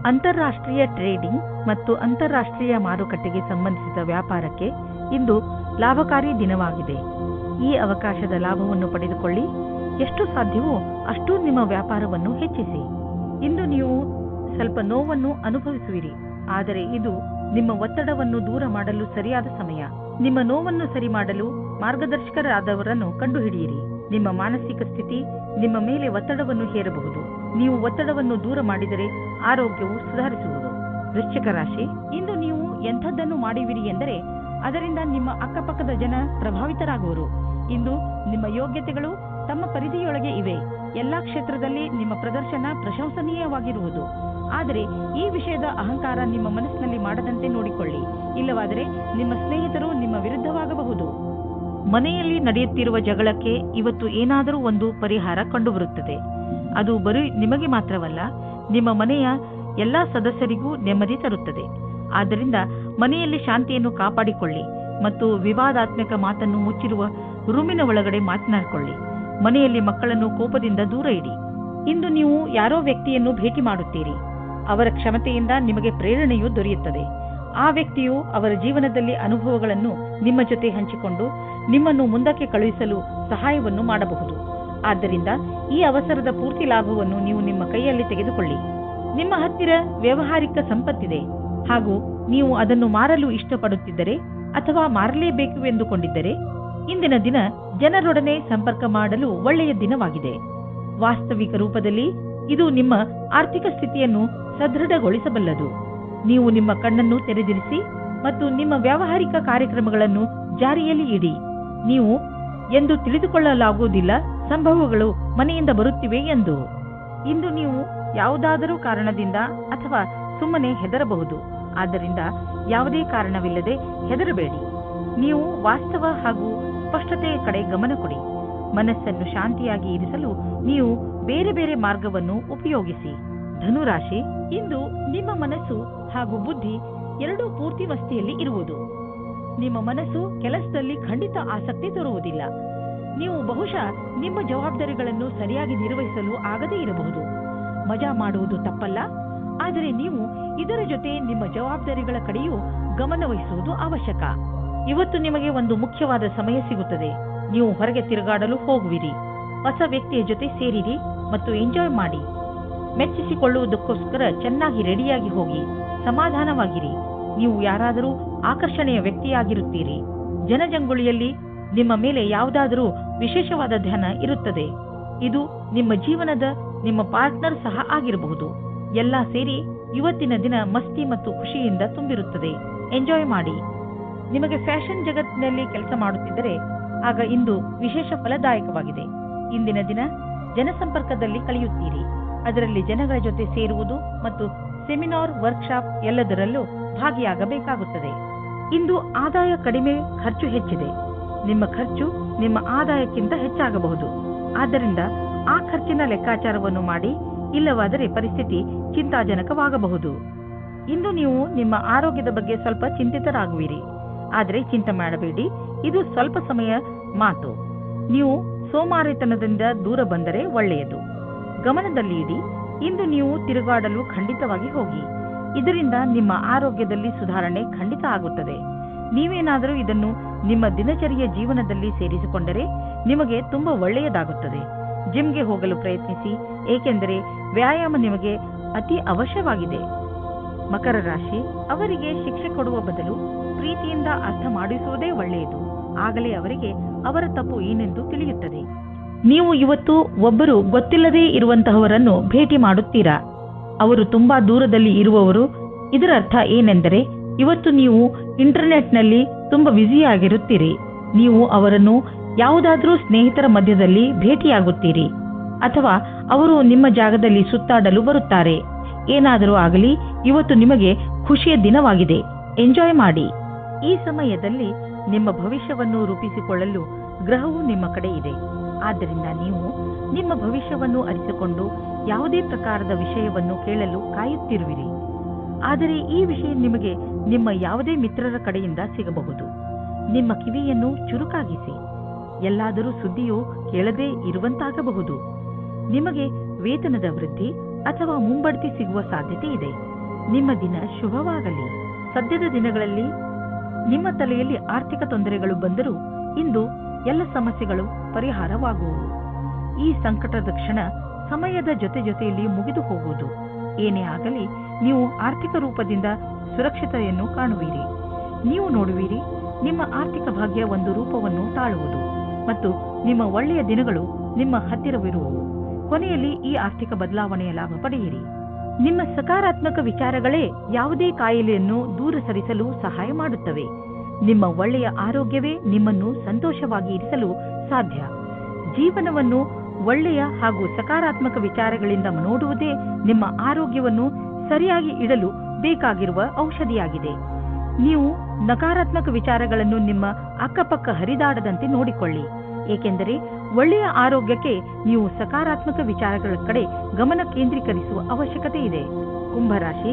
Speaker 2: ಅಂತಾರಾಷ್ಟ್ರೀಯ ಟ್ರೇಡಿಂಗ್ ಮತ್ತು ಅಂತಾರಾಷ್ಟ್ರೀಯ ಮಾರುಕಟ್ಟೆಗೆ ಸಂಬಂಧಿಸಿದ ವ್ಯಾಪಾರಕ್ಕೆ ಇಂದು ಲಾಭಕಾರಿ ದಿನವಾಗಿದೆ. ಈ ಅವಕಾಶದ ಲಾಭವನ್ನು ಪಡೆದುಕೊಳ್ಳಿ. ಎಷ್ಟು ಸಾಧ್ಯವೋ ಅಷ್ಟು ನಿಮ್ಮ ವ್ಯಾಪಾರವನ್ನು ಹೆಚ್ಚಿಸಿ. ಇಂದು ನೀವು ಸ್ವಲ್ಪ ನೋವನ್ನು ಅನುಭವಿಸುವಿರಿ. ಆದರೆ ಇದು ನಿಮ್ಮ ಒತ್ತಡವನ್ನು ದೂರ ಮಾಡಲು ಸರಿಯಾದ ಸಮಯ. ನಿಮ್ಮ ನೋವನ್ನು ಸರಿ ಮಾಡಲು ಮಾರ್ಗದರ್ಶಕರಾದವರನ್ನು ಕಂಡುಹಿಡಿಯಿರಿ. ನಿಮ್ಮ ಮಾನಸಿಕ ಸ್ಥಿತಿ ನಿಮ್ಮ ಮೇಲೆ ಒತ್ತಡವನ್ನು ಹೇರಬಹುದು. ನೀವು ಒತ್ತಡವನ್ನು ದೂರ ಮಾಡಿದರೆ ಆರೋಗ್ಯವು ಸುಧಾರಿಸುವುದು. ವೃಶ್ಚಿಕ ರಾಶಿ, ಇಂದು ನೀವು ಎಂಥದ್ದನ್ನು ಮಾಡುವಿರಿ ಎಂದರೆ ಅದರಿಂದ ನಿಮ್ಮ ಅಕ್ಕಪಕ್ಕದ ಜನ ಪ್ರಭಾವಿತರಾಗುವರು. ಇಂದು ನಿಮ್ಮ ಯೋಗ್ಯತೆಗಳು ತಮ್ಮ ಪರಿಧಿಯೊಳಗೆ ಇವೆ. ಎಲ್ಲಾ ಕ್ಷೇತ್ರದಲ್ಲಿ ನಿಮ್ಮ ಪ್ರದರ್ಶನ ಪ್ರಶಂಸನೀಯವಾಗಿರುವುದು. ಆದರೆ ಈ ವಿಷಯದ ಅಹಂಕಾರ ನಿಮ್ಮ ಮನಸ್ಸಿನಲ್ಲಿ ಮಾಡದಂತೆ ನೋಡಿಕೊಳ್ಳಿ. ಇಲ್ಲವಾದರೆ ನಿಮ್ಮ ಸ್ನೇಹಿತರು ನಿಮ್ಮ ವಿರುದ್ಧವಾಗಬಹುದು. ಮನೆಯಲ್ಲಿ ನಡೆಯುತ್ತಿರುವ ಜಗಳಕ್ಕೆ ಇವತ್ತು ಏನಾದರೂ ಒಂದು ಪರಿಹಾರ ಕಂಡುಬರುತ್ತದೆ. ಅದು ಬರೀ ನಿಮಗೆ ಮಾತ್ರವಲ್ಲ, ನಿಮ್ಮ ಮನೆಯ ಎಲ್ಲಾ ಸದಸ್ಯರಿಗೂ ನೆಮ್ಮದಿ ತರುತ್ತದೆ. ಆದ್ದರಿಂದ ಮನೆಯಲ್ಲಿ ಶಾಂತಿಯನ್ನು ಕಾಪಾಡಿಕೊಳ್ಳಿ ಮತ್ತು ವಿವಾದಾತ್ಮಕ ಮಾತನ್ನು ಮುಚ್ಚಿರುವ ರೂಮಿನ ಒಳಗಡೆ ಮಾತನಾಡಿಕೊಳ್ಳಿ. ಮನೆಯಲ್ಲಿ ಮಕ್ಕಳನ್ನು ಕೋಪದಿಂದ ದೂರ ಇಡಿ. ಇಂದು ನೀವು ಯಾರೋ ವ್ಯಕ್ತಿಯನ್ನು ಭೇಟಿ ಮಾಡುತ್ತೀರಿ. ಅವರ ಕ್ಷಮತೆಯಿಂದ ನಿಮಗೆ ಪ್ರೇರಣೆಯೂ ದೊರೆಯುತ್ತದೆ. ಆ ವ್ಯಕ್ತಿಯು ಅವರ ಜೀವನದಲ್ಲಿ ಅನುಭವಗಳನ್ನು ನಿಮ್ಮ ಜೊತೆ ಹಂಚಿಕೊಂಡು ನಿಮ್ಮನ್ನು ಮುಂದಕ್ಕೆ ಕಳುಹಿಸಲು ಸಹಾಯವನ್ನು ಮಾಡಬಹುದು. ಆದ್ದರಿಂದ ಈ ಅವಸರದ ಪೂರ್ತಿ ಲಾಭವನ್ನು ನೀವು ನಿಮ್ಮ ಕೈಯಲ್ಲಿ ತೆಗೆದುಕೊಳ್ಳಿ. ನಿಮ್ಮ ಹತ್ತಿರ ವ್ಯಾವಹಾರಿಕ ಸಂಪತ್ತಿದೆ ಹಾಗೂ ನೀವು ಅದನ್ನು ಮಾರಲು ಇಷ್ಟಪಡುತ್ತಿದ್ದರೆ ಅಥವಾ ಮಾರಲೇಬೇಕು ಎಂದುಕೊಂಡಿದ್ದರೆ ಇಂದಿನ ದಿನ ಜನರೊಡನೆ ಸಂಪರ್ಕ ಮಾಡಲು ಒಳ್ಳೆಯ ದಿನವಾಗಿದೆ. ವಾಸ್ತವಿಕ ರೂಪದಲ್ಲಿ ಇದು ನಿಮ್ಮ ಆರ್ಥಿಕ ಸ್ಥಿತಿಯನ್ನು ಸದೃಢಗೊಳಿಸಬಲ್ಲದು. ನೀವು ನಿಮ್ಮ ಕಣ್ಣನ್ನು ತೆರೆದಿರಿಸಿ ಮತ್ತು ನಿಮ್ಮ ವ್ಯಾವಹಾರಿಕ ಕಾರ್ಯಕ್ರಮಗಳನ್ನು ಜಾರಿಯಲ್ಲಿ ಇಡಿ. ನೀವು ಎಂದು ತಿಳಿದುಕೊಳ್ಳಲಾಗುವುದಿಲ್ಲ ಸಂಭವಗಳು ಮನೆಯಿಂದ ಬರುತ್ತಿವೆ ಎಂದು. ಇಂದು ನೀವು ಯಾವುದಾದರೂ ಕಾರಣದಿಂದ ಅಥವಾ ಸುಮ್ಮನೆ ಹೆದರಬಹುದು. ಆದ್ದರಿಂದ ಯಾವುದೇ ಕಾರಣವಿಲ್ಲದೆ ಹೆದರಬೇಡಿ. ನೀವು ವಾಸ್ತವ ಹಾಗೂ ಸ್ಪಷ್ಟತೆಯ ಕಡೆ ಗಮನ ಕೊಡಿ. ಮನಸ್ಸನ್ನು ಶಾಂತಿಯಾಗಿ ಇರಿಸಲು ನೀವು ಬೇರೆ ಬೇರೆ ಮಾರ್ಗವನ್ನು ಉಪಯೋಗಿಸಿ. ಧನುರಾಶಿ, ಇಂದು ನಿಮ್ಮ ಮನಸ್ಸು ಹಾಗೂ ಬುದ್ಧಿ ಎರಡೂ ಪೂರ್ತಿ ಮಸ್ತಿಯಲ್ಲಿ ಇರುವುದು. ನಿಮ್ಮ ಮನಸ್ಸು ಕೆಲಸದಲ್ಲಿ ಖಂಡಿತ ಆಸಕ್ತಿ ತೋರುವುದಿಲ್ಲ. ನೀವು ಬಹುಶಃ ನಿಮ್ಮ ಜವಾಬ್ದಾರಿಗಳನ್ನು ಸರಿಯಾಗಿ ನಿರ್ವಹಿಸಲು ಆಗದೇ ಇರಬಹುದು. ಮಜಾ ಮಾಡುವುದು ತಪ್ಪಲ್ಲ, ಆದರೆ ನೀವು ಇದರ ಜೊತೆ ನಿಮ್ಮ ಜವಾಬ್ದಾರಿಗಳ ಕಡೆಯೂ ಗಮನ ವಹಿಸುವುದು ಅವಶ್ಯಕ. ಇವತ್ತು ನಿಮಗೆ ಒಂದು ಮುಖ್ಯವಾದ ಸಮಯ ಸಿಗುತ್ತದೆ. ನೀವು ಹೊರಗೆ ತಿರುಗಾಡಲು ಹೋಗುವಿರಿ. ಹೊಸ ವ್ಯಕ್ತಿಯ ಜೊತೆ ಸೇರಿರಿ ಮತ್ತು ಎಂಜಾಯ್ ಮಾಡಿ. ಮೆಚ್ಚಿಸಿಕೊಳ್ಳುವುದಕ್ಕೋಸ್ಕರ ಚೆನ್ನಾಗಿ ರೆಡಿಯಾಗಿ ಹೋಗಿ. ಸಮಾಧಾನವಾಗಿರಿ. ನೀವು ಯಾರಾದರೂ ಆಕರ್ಷಣೆಯ ವ್ಯಕ್ತಿಯಾಗಿರುತ್ತೀರಿ. ಜನಜಂಗುಳಿಯಲ್ಲಿ ನಿಮ್ಮ ಮೇಲೆ ಯಾವುದಾದರೂ ವಿಶೇಷವಾದ ಧ್ಯಾನ ಇರುತ್ತದೆ. ಇದು ನಿಮ್ಮ ಜೀವನದ ನಿಮ್ಮ ಪಾರ್ಟ್ನರ್ ಸಹ ಆಗಿರಬಹುದು. ಎಲ್ಲ ಸೇರಿ ಇವತ್ತಿನ ದಿನ ಮಸ್ತಿ ಮತ್ತು ಖುಷಿಯಿಂದ ತುಂಬಿರುತ್ತದೆ. ಎಂಜಾಯ್ ಮಾಡಿ. ನಿಮಗೆ ಫ್ಯಾಷನ್ ಜಗತ್ತಿನಲ್ಲಿ ಕೆಲಸ ಮಾಡುತ್ತಿದ್ದರೆ ಆಗ ಇಂದು ವಿಶೇಷ ಫಲದಾಯಕವಾಗಿದೆ. ಇಂದಿನ ದಿನ ಜನಸಂಪರ್ಕದಲ್ಲಿ ಕಳೆಯುತ್ತೀರಿ. ಅದರಲ್ಲಿ ಜನಗಳ ಜೊತೆ ಸೇರುವುದು ಮತ್ತು ಸೆಮಿನಾರ್, ವರ್ಕ್ಶಾಪ್ ಎಲ್ಲದರಲ್ಲೂ ಭಾಗಿಯಾಗಬೇಕಾಗುತ್ತದೆ. ಇಂದು ಆದಾಯ ಕಡಿಮೆ, ಖರ್ಚು ಹೆಚ್ಚಿದೆ. ನಿಮ್ಮ ಖರ್ಚು ನಿಮ್ಮ ಆದಾಯಕ್ಕಿಂತ ಹೆಚ್ಚಾಗಬಹುದು. ಆದ್ದರಿಂದ ಆ ಖರ್ಚಿನ ಲೆಕ್ಕಾಚಾರವನ್ನು ಮಾಡಿ. ಇಲ್ಲವಾದರೆ ಪರಿಸ್ಥಿತಿ ಚಿಂತಾಜನಕವಾಗಬಹುದು. ಇಂದು ನೀವು ನಿಮ್ಮ ಆರೋಗ್ಯದ ಬಗ್ಗೆ ಸ್ವಲ್ಪ ಚಿಂತಿತರಾಗುವಿರಿ. ಆದರೆ ಚಿಂತೆ ಮಾಡಬೇಡಿ, ಇದು ಸ್ವಲ್ಪ ಸಮಯ ಮಾತು. ನೀವು ಸೋಮಾರಿತನದಿಂದ ದೂರ ಬಂದರೆ ಒಳ್ಳೆಯದು. ಗಮನದಲ್ಲಿ ಇಡಿ, ಇಂದು ನೀವು ತಿರುಗಾಡಲು ಖಂಡಿತವಾಗಿ ಹೋಗಿ. ಇದರಿಂದ ನಿಮ್ಮ ಆರೋಗ್ಯದಲ್ಲಿ ಸುಧಾರಣೆ ಖಂಡಿತ ಆಗುತ್ತದೆ. ನೀವೇನಾದರೂ ಇದನ್ನು ನಿಮ್ಮ ದಿನಚರಿಯ ಜೀವನದಲ್ಲಿ ಸೇರಿಸಿಕೊಂಡರೆ ನಿಮಗೆ ತುಂಬಾ ಒಳ್ಳೆಯದಾಗುತ್ತದೆ. ಜಿಮ್ಗೆ ಹೋಗಲು ಪ್ರಯತ್ನಿಸಿ, ಏಕೆಂದರೆ ವ್ಯಾಯಾಮ ನಿಮಗೆ ಅತಿ ಅವಶ್ಯವಾಗಿದೆ. ಮಕರ ರಾಶಿ ಅವರಿಗೆ ಶಿಕ್ಷೆ ಕೊಡುವ ಬದಲು ಪ್ರೀತಿಯಿಂದ ಅರ್ಥ ಮಾಡಿಸುವುದೇ ಒಳ್ಳೆಯದು. ಆಗಲೇ ಅವರಿಗೆ ಅವರ ತಪ್ಪು ಏನೆಂದು ತಿಳಿಯುತ್ತದೆ. ನೀವು ಇವತ್ತು ಒಬ್ಬರು ಗೊತ್ತಿಲ್ಲದೇ ಇರುವಂತಹವರನ್ನು ಭೇಟಿ ಮಾಡುತ್ತೀರಾ. ಅವರು ತುಂಬಾ ದೂರದಲ್ಲಿ ಇರುವವರು. ಇದರ ಅರ್ಥ ಏನೆಂದರೆ ಇವತ್ತು ನೀವು ಇಂಟರ್ನೆಟ್ನಲ್ಲಿ ತುಂಬಾ ಬ್ಯುಸಿಯಾಗಿರುತ್ತೀರಿ. ನೀವು ಅವರನ್ನು ಯಾವುದಾದ್ರೂ ಸ್ನೇಹಿತರ ಮಧ್ಯದಲ್ಲಿ ಭೇಟಿಯಾಗುತ್ತೀರಿ, ಅಥವಾ ಅವರು ನಿಮ್ಮ ಜಾಗದಲ್ಲಿ ಸುತ್ತಾಡಲು ಬರುತ್ತಾರೆ. ಏನಾದರೂ ಆಗಲಿ, ಇವತ್ತು ನಿಮಗೆ ಖುಷಿಯ ದಿನವಾಗಿದೆ. ಎಂಜಾಯ್ ಮಾಡಿ. ಈ ಸಮಯದಲ್ಲಿ ನಿಮ್ಮ ಭವಿಷ್ಯವನ್ನು ರೂಪಿಸಿಕೊಳ್ಳಲು ಗ್ರಹವು ನಿಮ್ಮ ಕಡೆ ಇದೆ. ಆದ್ದರಿಂದ ನೀವು ನಿಮ್ಮ ಭವಿಷ್ಯವನ್ನು ಅರಿತುಕೊಂಡು ಯಾವುದೇ ಪ್ರಕಾರದ ವಿಷಯವನ್ನು ಕೇಳಲು ಕಾಯುತ್ತಿರುವಿರಿ. ಆದರೆ ಈ ವಿಷಯ ನಿಮಗೆ ನಿಮ್ಮ ಯಾವುದೇ ಮಿತ್ರರ ಕಡೆಯಿಂದ ಸಿಗಬಹುದು. ನಿಮ್ಮ ಕಿವಿಯನ್ನು ಚುರುಕಾಗಿಸಿ. ಎಲ್ಲಾದರೂ ಸುದ್ದಿಯು ಕೇಳದೇ ಇರುವಂತಾಗಬಹುದು. ನಿಮಗೆ ವೇತನದ ವೃದ್ಧಿ ಅಥವಾ ಮುಂಬಡ್ತಿ ಸಿಗುವ ಸಾಧ್ಯತೆ ಇದೆ. ನಿಮ್ಮ ದಿನ ಶುಭವಾಗಲಿ. ಸದ್ಯದ ದಿನಗಳಲ್ಲಿ ನಿಮ್ಮ ತಲೆಯಲ್ಲಿ ಆರ್ಥಿಕ ತೊಂದರೆಗಳು ಬಂದರೂ ಇಂದು ಎಲ್ಲ ಸಮಸ್ಯೆಗಳು ಪರಿಹಾರವಾಗುವುದು. ಈ ಸಂಕಟದ ಕ್ಷಣ ಸಮಯದ ಜೊತೆಯಲ್ಲಿ ಮುಗಿದು ಹೋಗುವುದು. ಏನೇ ಆಗಲಿ, ನೀವು ಆರ್ಥಿಕ ರೂಪದಿಂದ ಸುರಕ್ಷತೆಯನ್ನು ಕಾಣುವಿರಿ. ನೀವು ನೋಡುವಿರಿ, ನಿಮ್ಮ ಆರ್ಥಿಕ ಭಾಗ್ಯ ಒಂದು ರೂಪವನ್ನು ತಾಳುವುದು ಮತ್ತು ನಿಮ್ಮ ಒಳ್ಳೆಯ ದಿನಗಳು ನಿಮ್ಮ ಹತ್ತಿರವಿರುವವು. ಕೊನೆಯಲ್ಲಿ ಈ ಆರ್ಥಿಕ ಬದಲಾವಣೆಯ ಲಾಭ ಪಡೆಯಿರಿ. ನಿಮ್ಮ ಸಕಾರಾತ್ಮಕ ವಿಚಾರಗಳೇ ಯಾವುದೇ ಕಾಯಿಲೆಯನ್ನು ದೂರ ಸರಿಸಲು ಸಹಾಯ ಮಾಡುತ್ತವೆ. ನಿಮ್ಮ ಒಳ್ಳೆಯ ಆರೋಗ್ಯವೇ ನಿಮ್ಮನ್ನು ಸಂತೋಷವಾಗಿ ಇರಿಸಲು ಸಾಧ್ಯ. ಜೀವನವನ್ನು ಒಳ್ಳೆಯ ಹಾಗೂ ಸಕಾರಾತ್ಮಕ ವಿಚಾರಗಳಿಂದ ನೋಡುವುದೇ ನಿಮ್ಮ ಆರೋಗ್ಯವನ್ನು ಸರಿಯಾಗಿ ಇಡಲು ಬೇಕಾಗಿರುವ ಔಷಧಿಯಾಗಿದೆ. ನೀವು ನಕಾರಾತ್ಮಕ ವಿಚಾರಗಳನ್ನು ನಿಮ್ಮ ಅಕ್ಕಪಕ್ಕ ಹರಿದಾಡದಂತೆ ನೋಡಿಕೊಳ್ಳಿ, ಏಕೆಂದರೆ ಒಳ್ಳೆಯ ಆರೋಗ್ಯಕ್ಕೆ ನೀವು ಸಕಾರಾತ್ಮಕ ವಿಚಾರಗಳ ಕಡೆ ಗಮನ ಕೇಂದ್ರೀಕರಿಸುವ ಅವಶ್ಯಕತೆ ಇದೆ. ಕುಂಭರಾಶಿ,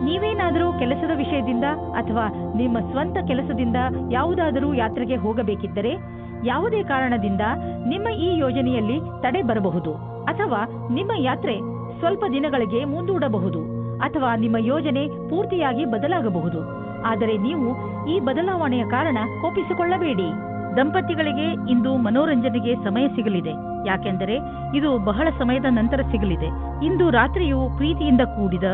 Speaker 2: ನೀವೇನಾದರೂ ಕೆಲಸದ ವಿಷಯದಿಂದ ಅಥವಾ ನಿಮ್ಮ ಸ್ವಂತ ಕೆಲಸದಿಂದ ಯಾವುದಾದರೂ ಯಾತ್ರೆಗೆ ಹೋಗಬೇಕಿದ್ದರೆ ಯಾವುದೇ ಕಾರಣದಿಂದ ನಿಮ್ಮ ಈ ಯೋಜನೆಯಲ್ಲಿ ತಡೆ ಬರಬಹುದು, ಅಥವಾ ನಿಮ್ಮ ಯಾತ್ರೆ ಸ್ವಲ್ಪ ದಿನಗಳಿಗೆ ಮುಂದೂಡಬಹುದು, ಅಥವಾ ನಿಮ್ಮ ಯೋಜನೆ ಪೂರ್ತಿಯಾಗಿ ಬದಲಾಗಬಹುದು. ಆದರೆ ನೀವು ಈ ಬದಲಾವಣೆಯ ಕಾರಣ ಕೋಪಿಸಿಕೊಳ್ಳಬೇಡಿ. ದಂಪತಿಗಳಿಗೆ ಇಂದು ಮನೋರಂಜನೆಗೆ ಸಮಯ ಸಿಗಲಿದೆ, ಯಾಕೆಂದರೆ ಇದು ಬಹಳ ಸಮಯದ ನಂತರ ಸಿಗಲಿದೆ. ಇಂದು ರಾತ್ರಿಯು ಪ್ರೀತಿಯಿಂದ ಕೂಡಿದ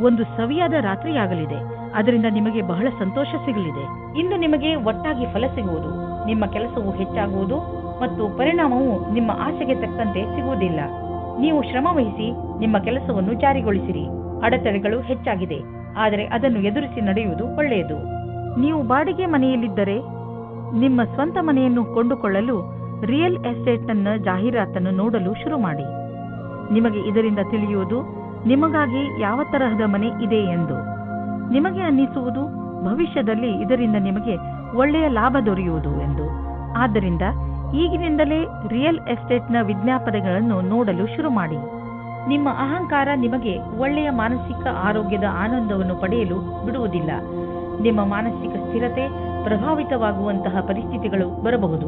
Speaker 2: ಒಂದು ಸವಿಯಾದ ರಾತ್ರಿಯಾಗಲಿದೆ. ಅದರಿಂದ ನಿಮಗೆ ಬಹಳ ಸಂತೋಷ ಸಿಗಲಿದೆ. ಇಂದು ನಿಮಗೆ ಒಟ್ಟಾಗಿ ಫಲ ಸಿಗುವುದು. ನಿಮ್ಮ ಕೆಲಸವು ಹೆಚ್ಚಾಗುವುದು ಮತ್ತು ಪರಿಣಾಮವು ನಿಮ್ಮ ಆಸೆಗೆ ತಕ್ಕಂತೆ ಸಿಗುವುದಿಲ್ಲ. ನೀವು ಶ್ರಮ ವಹಿಸಿ ನಿಮ್ಮ ಕೆಲಸವನ್ನು ಜಾರಿಗೊಳಿಸಿರಿ. ಅಡೆತಡೆಗಳು ಹೆಚ್ಚಾಗಿದೆ, ಆದರೆ ಅದನ್ನು ಎದುರಿಸಿ ನಡೆಯುವುದು ಒಳ್ಳೆಯದು. ನೀವು ಬಾಡಿಗೆ ಮನೆಯಲ್ಲಿದ್ದರೆ ನಿಮ್ಮ ಸ್ವಂತ ಮನೆಯನ್ನು ಕೊಂಡುಕೊಳ್ಳಲು ರಿಯಲ್ ಎಸ್ಟೇಟ್ನ ಜಾಹೀರಾತನ್ನು ನೋಡಲು ಶುರು ಮಾಡಿ. ನಿಮಗೆ ಇದರಿಂದ ತಿಳಿಯುವುದು ನಿಮಗಾಗಿ ಯಾವ ತರಹದ ಮನೆ ಇದೆ ಎಂದು. ನಿಮಗೆ ಅನ್ನಿಸುವುದು ಭವಿಷ್ಯದಲ್ಲಿ ಇದರಿಂದ ನಿಮಗೆ ಒಳ್ಳೆಯ ಲಾಭ ದೊರೆಯುವುದು ಎಂದು. ಆದ್ದರಿಂದ ಈಗಿನಿಂದಲೇ ರಿಯಲ್ ಎಸ್ಟೇಟ್ನ ವಿಜ್ಞಾಪನೆಗಳನ್ನು ನೋಡಲು ಶುರು ಮಾಡಿ. ನಿಮ್ಮ ಅಹಂಕಾರ ನಿಮಗೆ ಒಳ್ಳೆಯ ಮಾನಸಿಕ ಆರೋಗ್ಯದ ಆನಂದವನ್ನು ಪಡೆಯಲು ಬಿಡುವುದಿಲ್ಲ. ನಿಮ್ಮ ಮಾನಸಿಕ ಸ್ಥಿರತೆ ಪ್ರಭಾವಿತವಾಗುವಂತಹ ಪರಿಸ್ಥಿತಿಗಳು ಬರಬಹುದು.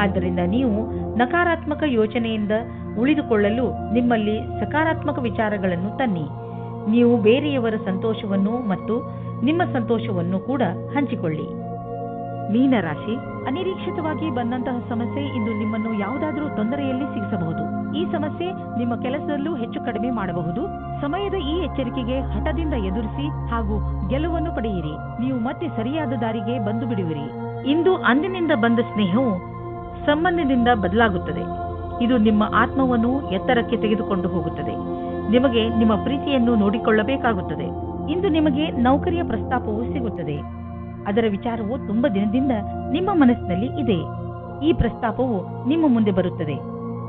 Speaker 2: ಆದ್ದರಿಂದ ನೀವು ನಕಾರಾತ್ಮಕ ಯೋಚನೆಯಿಂದ ಉಳಿದುಕೊಳ್ಳಲು ನಿಮ್ಮಲ್ಲಿ ಸಕಾರಾತ್ಮಕ ವಿಚಾರಗಳನ್ನು ತನ್ನಿ. ನೀವು ಬೇರೆಯವರ ಸಂತೋಷವನ್ನು ಮತ್ತು ನಿಮ್ಮ ಸಂತೋಷವನ್ನು ಕೂಡ ಹಂಚಿಕೊಳ್ಳಿ. ಮೀನರಾಶಿ, ಅನಿರೀಕ್ಷಿತವಾಗಿ ಬಂದಂತಹ ಸಮಸ್ಯೆ ಇಂದು ನಿಮ್ಮನ್ನು ಯಾವುದಾದರೂ ತೊಂದರೆಯಲ್ಲಿ ಸಿಗಿಸಬಹುದು. ಈ ಸಮಸ್ಯೆ ನಿಮ್ಮ ಕೆಲಸದಲ್ಲೂ ಹೆಚ್ಚು ಕಡಿಮೆ ಮಾಡಬಹುದು. ಸಮಯದ ಈ ಎಚ್ಚರಿಕೆಗೆ ಹಠದಿಂದ ಎದುರಿಸಿ ಹಾಗೂ ಗೆಲುವನ್ನು ಪಡೆಯಿರಿ. ನೀವು ಮತ್ತೆ ಸರಿಯಾದ ದಾರಿಗೆ ಬಂದು ಬಿಡುವಿರಿ. ಇಂದು ಅಂದಿನಿಂದ ಬಂದ ಸ್ನೇಹವು ಸಂಬಂಧದಿಂದ ಬದಲಾಗುತ್ತದೆ. ಇದು ನಿಮ್ಮ ಆತ್ಮವನ್ನು ಎತ್ತರಕ್ಕೆ ತೆಗೆದುಕೊಂಡು ಹೋಗುತ್ತದೆ. ನಿಮಗೆ ನಿಮ್ಮ ಪ್ರೀತಿಯನ್ನು ನೋಡಿಕೊಳ್ಳಬೇಕಾಗುತ್ತದೆ. ಇಂದು ನಿಮಗೆ ನೌಕರಿಯ ಪ್ರಸ್ತಾಪವು ಸಿಗುತ್ತದೆ. ಅದರ ವಿಚಾರವು ತುಂಬಾ ದಿನದಿಂದ ನಿಮ್ಮ ಮನಸ್ಸಿನಲ್ಲಿ ಇದೆ. ಈ ಪ್ರಸ್ತಾಪವು ನಿಮ್ಮ ಮುಂದೆ ಬರುತ್ತದೆ.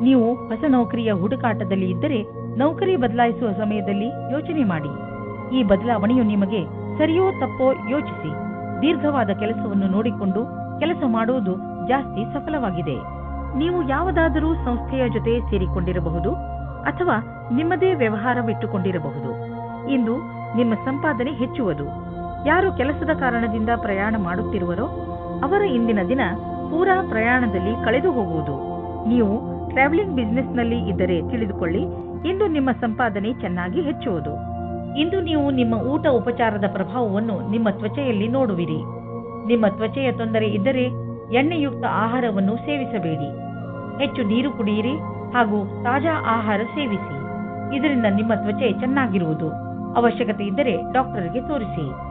Speaker 2: ನೀವು ಹೊಸ ನೌಕರಿಯ ಹುಡುಕಾಟದಲ್ಲಿ ಇದ್ದರೆ ನೌಕರಿ ಬದಲಾಯಿಸುವ ಸಮಯದಲ್ಲಿ ಯೋಚನೆ ಮಾಡಿ. ಈ ಬದಲಾವಣೆಯು ನಿಮಗೆ ಸರಿಯೋ ತಪ್ಪೋ ಯೋಚಿಸಿ. ದೀರ್ಘವಾದ ಕೆಲಸವನ್ನು ನೋಡಿಕೊಂಡು ಕೆಲಸ ಮಾಡುವುದು ಜಾಸ್ತಿ ಸಫಲವಾಗಿದೆ. ನೀವು ಯಾವುದಾದರೂ ಸಂಸ್ಥೆಯ ಜೊತೆ ಸೇರಿಕೊಂಡಿರಬಹುದು ಅಥವಾ ನಿಮ್ಮದೇ ವ್ಯವಹಾರವಿಟ್ಟುಕೊಂಡಿರಬಹುದು. ಇಂದು ನಿಮ್ಮ ಸಂಪಾದನೆ ಹೆಚ್ಚುವುದು. ಯಾರು ಕೆಲಸದ ಕಾರಣದಿಂದ ಪ್ರಯಾಣ ಮಾಡುತ್ತಿರುವರೋ ಅವರ ಇಂದಿನ ದಿನ ಪೂರಾ ಪ್ರಯಾಣದಲ್ಲಿ ಕಳೆದು ಹೋಗುವುದು. ನೀವು ಟ್ರಾವೆಲಿಂಗ್ ಬಿಸಿನೆಸ್ನಲ್ಲಿ ಇದ್ದರೆ ತಿಳಿದುಕೊಳ್ಳಿ, ಇಂದು ನಿಮ್ಮ ಸಂಪಾದನೆ ಚೆನ್ನಾಗಿ ಹೆಚ್ಚುವುದು. ಇಂದು ನೀವು ನಿಮ್ಮ ಊಟ ಉಪಚಾರದ ಪ್ರಭಾವವನ್ನು ನಿಮ್ಮ ತ್ವಚೆಯಲ್ಲಿ ನೋಡುವಿರಿ. ನಿಮ್ಮ ತ್ವಚೆಯ ತೊಂದರೆ ಇದ್ದರೆ ಎಣ್ಣೆಯುಕ್ತ ಆಹಾರವನ್ನು ಸೇವಿಸಬೇಡಿ. ಹೆಚ್ಚು ನೀರು ಕುಡಿಯಿರಿ ಹಾಗೂ ತಾಜಾ ಆಹಾರ ಸೇವಿಸಿ. ಇದರಿಂದ ನಿಮ್ಮ ತ್ವಚೆ ಚೆನ್ನಾಗಿರುವುದು. ಅವಶ್ಯಕತೆ ಇದ್ದರೆ ಡಾಕ್ಟರ್ಗೆ ತೋರಿಸಿ.